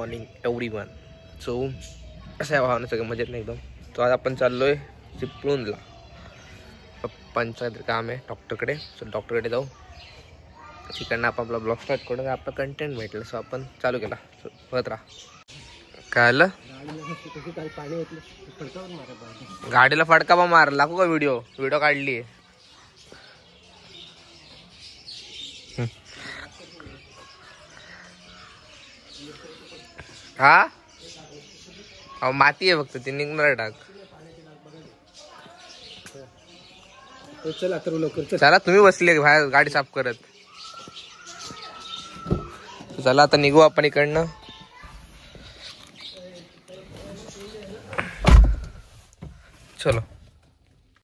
Morning everyone. So असं आहे वाहन सगळं मजेत नाही एकदम. तो आज आपण चाललोय चिपळूणला. पप्पांचं काम आहे डॉक्टरकडे. सो डॉक्टरकडे जाऊ. तिकडनं आपण आपला ब्लॉग स्टार्ट करून आपलं कंटेंट भेटलं. सो आपण चालू केला. सो बघत राहा. काय आलं गाडीला फडका बा मार लागू का? व्हिडिओ काढली. हा अहो माती आहे फक्त ती निघणार. टाक चला तुम्ही बसले बाहेर गाडी साफ करत. चला आता निघू आपण इकडनं. चलो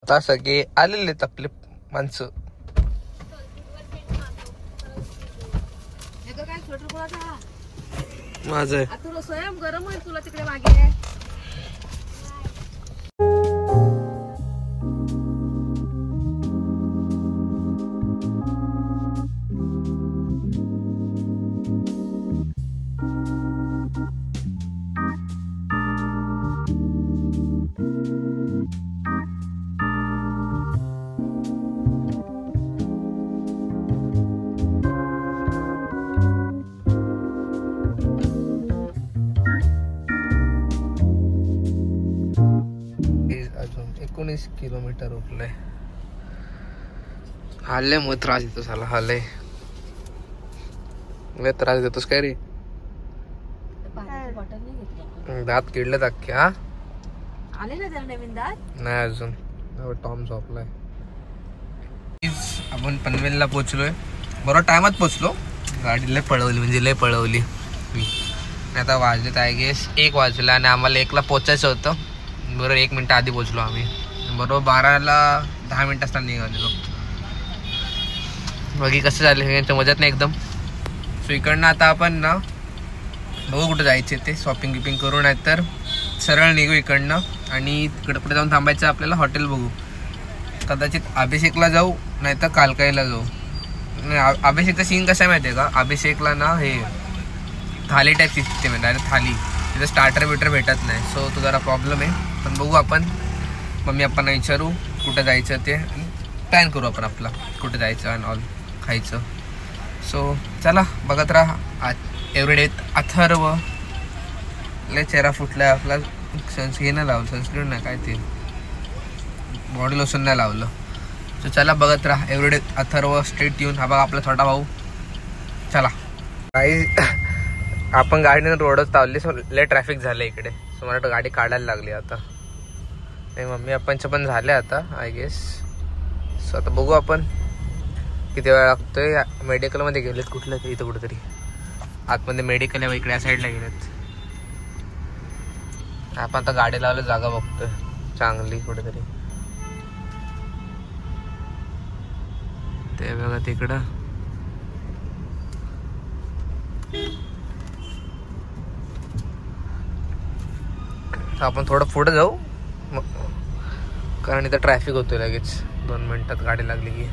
आता सगळे आलेले आहेत आपले माणसं. माझं स्वयं गरम होईल तुला तिकडे मागे. अजून 19 किलोमीटर उरलंय. हालय मग त्रास देतो साला. हालय त्रास देतोस काय रे? दात किडले अख्खे. हा आले ना त्याला नवीन दात? नाही अजून. टॉम झोपलाय. आपण पनवेलला पोहोचलोय. बरोबर टायमात पोहोचलो. गाडी लय पळवली म्हणजे लय पळवली. आता वाजलेत आय गेस 1 वाजला आणि आम्हाला 1ला पोचायचं होतं. बरोबर 1 मिनिट आधी पोचलो आम्ही. बरोबर 12ला 10 मिनिट असताना निघालेलो. बाकी कसं झालं यांच्या मजात नाही एकदम. सो इकडनं आता आपण ना बघू कुठं जायचे ते शॉपिंग गिपिंग करू. नाही तर सरळ निघू इकडनं आणि तिकडं पुढे जाऊन थांबायचं. आपल्याला हॉटेल बघू. कदाचित अभिषेकला जाऊ नाही तर कालकाईला जाऊ. अभिषेकचा सीन कसा आहे माहिती आहे का? अभिषेकला ना हे थाली टाईप सिस्टीम आहे. डायरेक्ट थाली. तिथं स्टार्टर बिटर भेटत नाही. सो तो जरा प्रॉब्लेम आहे. पण बघू आपण मम्मी पप्पांना विचारू कुठं जायचं ते आणि प्लॅन करू आपण आपला कुठं जायचं आणि ऑल खायचं. सो चला बघत राहा. एव्हरीडे अथर्व. लय चेहरा फुटला आपला. हे नाही लावलं सनस्क्रीन नाही काय ते बॉडी लोशन नाही लावलं. सो चला बघत राहा. एव्हरीडे अथर्व स्ट्रेट येऊन. हा बघा आपला छोटा भाऊ. चला काही आपण गाडीनं रोडच लावली. सो लय ट्रॅफिक झालं इकडे. सो मला गाडी काढायला लागली आता. नाही मम्मी पप्पांचं पण झाले आता आय गेस. सो आता बघू आपण किती वेळ लागतोय. मेडिकलमध्ये गेलेत कुठलं तरी. इथं कुठेतरी आतमध्ये मेडिकल आहे. इकडे या साईडला गेलेत. आपण आता गाडी लावलं जागा बघतोय चांगली कुठेतरी. ते बघा तिकडं. आपण थोडं पुढे जाऊ कारण इथं ट्रॅफिक होतोय लगेच. 2 मिनिटात गाडी लागली की.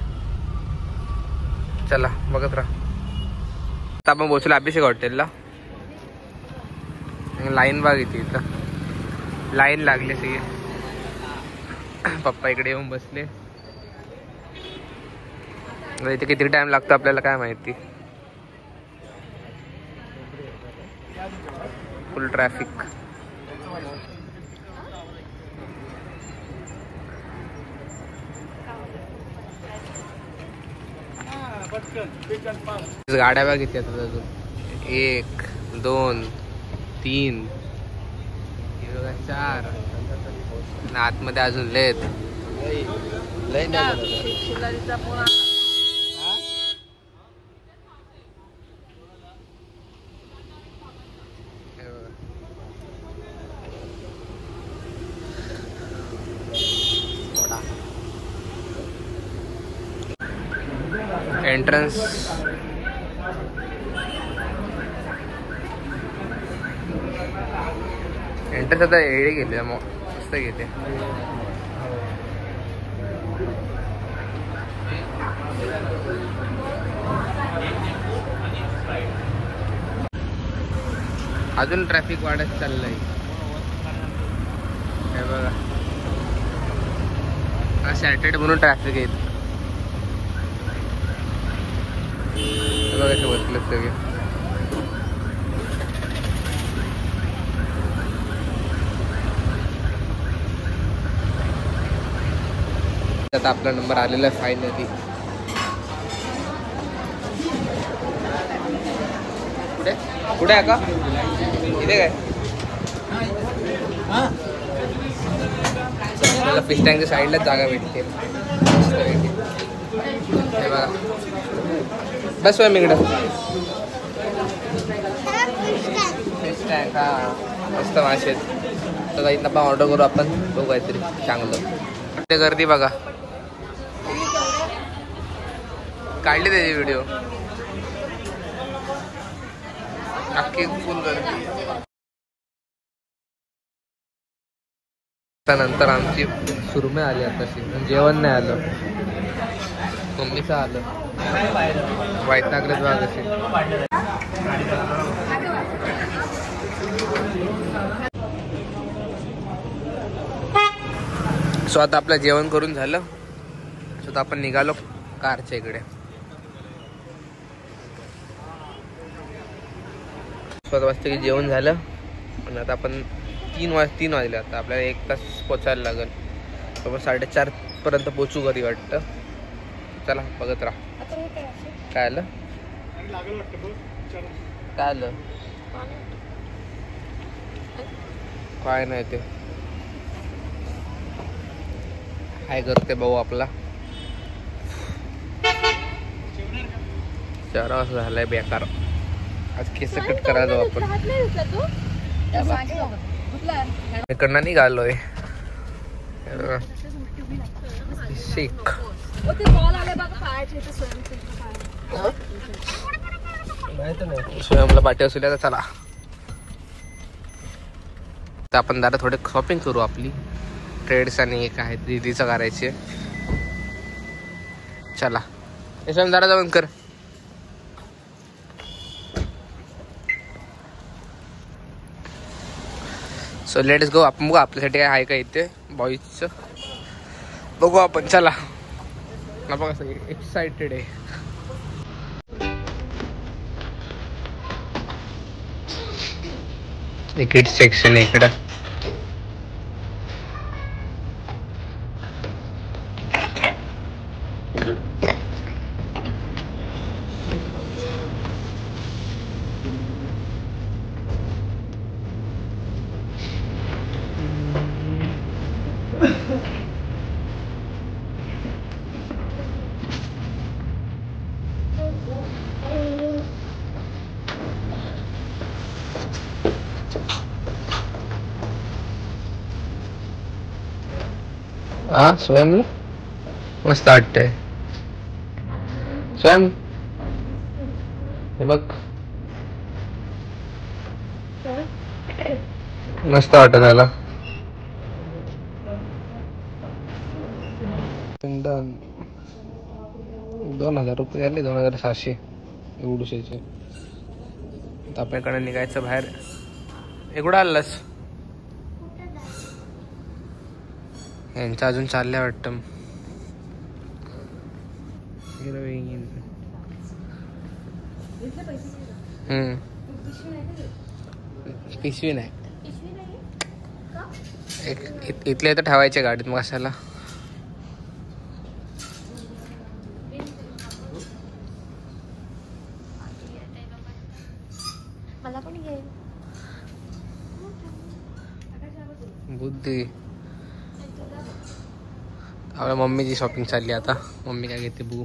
चला बघत राहा. आता आपण पोहोचलो अभिषेक हॉटेलला. लाईन बाग इथे. इथं लाईन लागली सगळी. पप्पा इकडे येऊन बसले. इथे किती टाइम लागतो आपल्याला काय माहिती. फुल ट्रॅफिक. गाड्या बघ किती आहेत अजून. 1 2 3 4 आतमध्ये अजून लेत. एंट्रन्स आता एडे गेले मस्त घेते. अजून ट्रॅफिक वाढत चाललंय. हे बघा, हा सॅटर्डे म्हणून ट्रॅफिक आहे. बघा कसे बसले सगळे. आता आपला नंबर आलेला आहे फायनली. कुठे कुठे आहे का इथे काय आपल्याला फिश टँकच्या साईडलाच जागा भेटते. हे बघा, बस मॅम इकडं फिश टँक. हा मस्त मासे आहेत. तर इथं आपण ऑर्डर करू आपण. बघू काहीतरी चांगलं. ते गर्दी बघा, काढले त्याचे व्हिडिओ. अख्खी फुल गर्दी. त्यानंतर आमची सुरमे आली आताशी. जेवण नाही आलं. मम्मीचं आलं. वैतागलेत बघा कसे. सो आता आपलं जेवण करून झालं. सो आता आपण निघालो कारच्या इकडे. स्वतः वाजता की जेवण झालं. आणि आता आपण 3 वाजले. आता आपल्याला 1 तास पोचायला लागेल. तर 4:30 पर्यंत पोचू घरी वाटतं. चला बघत राहा. काय आलं काय आलं काय नाही ते काय करते भाऊ आपला. 4 वाजता झालाय बेकार. आज केस कट करायला जाऊ आपण. इकडनं निघालोय. शेख स्वयंला पाठी असू द्या. चला तर आपण जरा थोडे शॉपिंग करू आपली. ट्रेड्स आणि एक आहे दीदीचं करायचे. चला हे स्वयं जरा जाऊन कर. So let's go. आपण बघू आपल्यासाठी काय आहे का इथे बॉईजचं. बघू आपण. चला बघा सगळे एक्साइटेड आहे. किड्स सेक्शन आहे इकडं. हा स्वयं मस्त वाटतंय. स्वयं हे बघ मस्त वाटत त्याला. 2000 रुपये आले. 2700 एवढूशेचे. आपल्याकडे निघायचं बाहेर. एवढं आलंस यांचं अजून चाललंय वाटतं. पिशवी नाही. इथले तर ठेवायचे गाडीत मग कशाला. बुद्धी. आपल्या मम्मीची शॉपिंग चालली आता. मम्मी काय घेते बघू.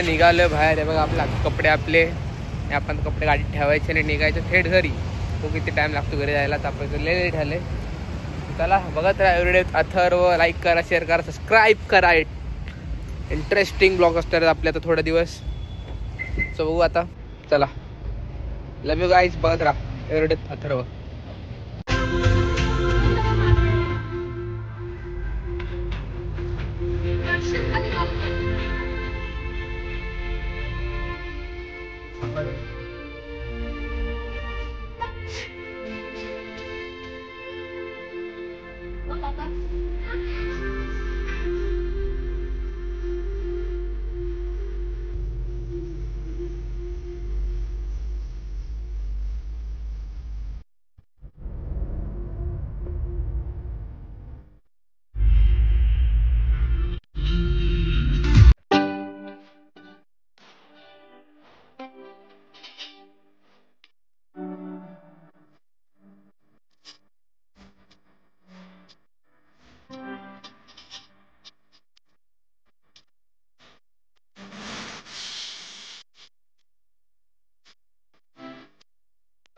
निघालोय बाहेर. हे बघा आपला कपडे आपले. आपण कपडे गाडीत ठेवायचे आणि निघायचं थेट घरी. तो किती टाइम लागतो घरी जायला. तर आपण लेट झाले. चला बघत राहा एव्हरीडे अथर्व. लाईक करा, शेअर करा, सबस्क्राईब करा. इंटरेस्टिंग ब्लॉग असतात आपले आता थोडे दिवस. सो बघू आता. चला लव यू गाईज. बघत राहा एव्हरीडे अथर्व.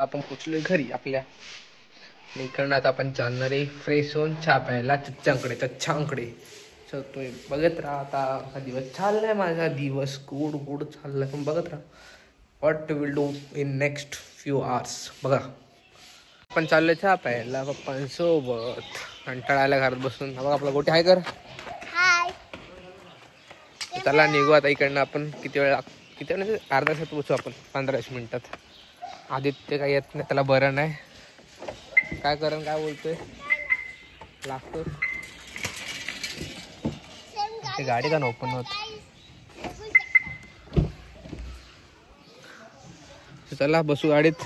आपण पोचलोय घरी आपल्या. इकडनं आता आपण चालणार आहे फ्रेश होऊन चहा प्यायला चच्चांकडे चलतोय. बघत राहा आता हा दिवस चाललाय माझा, दिवस गुड चाललाय. पण बघत राहा what will do in next few hours. बघा आपण चाललोय चहा प्यायला पप्पांसोबत. कंटाळायला घरात बसून. बघा आपला गोटे हाय कर. चला निघू आता इकडनं. आपण किती वेळ म्हणजे अर्धा तासात पोचू आपण, 15-20 मिनिटात. आदित्य काही येत नाही, त्याला बरं नाही. काय करण काय बोलतोय लागतो. ते गाडी का ओपन होत. चला बसू गाडीत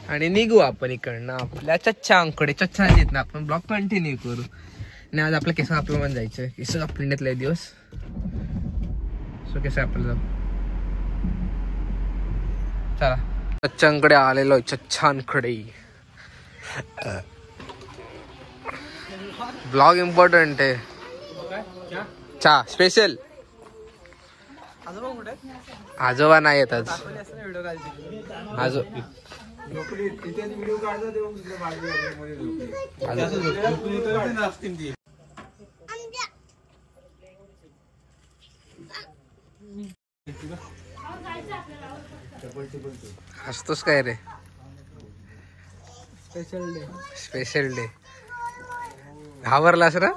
आणि निघू आपण इकडनं आपल्या चच्चांकडे. चच्चा येत ना आपण ब्लॉग कंटिन्यू करू. आणि आज आपल्या केस आपल्याला पण जायचं. केस आपल्या दिवस सो केस आपल्याला जाऊ. चला चच्चांकडे आलेलो. चच्चांकडे ब्लॉग इम्पॉर्टंट आहे. चहा स्पेशल. आजोबा नाही येत आज. हसतोस काय रे. स्पेशल डे घाबरलास ना.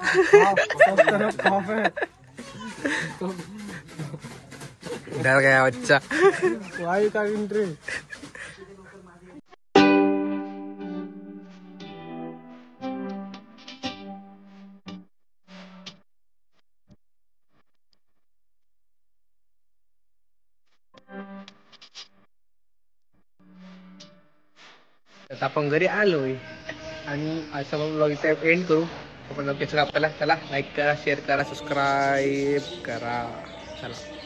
डर गया बच्चा. आता आपण घरी आलोय आणि असा ब्लॉग इथे एंड करू. आपण आपल्याला चला लाईक करा, शेअर करा, सबस्क्राईब करा. चला.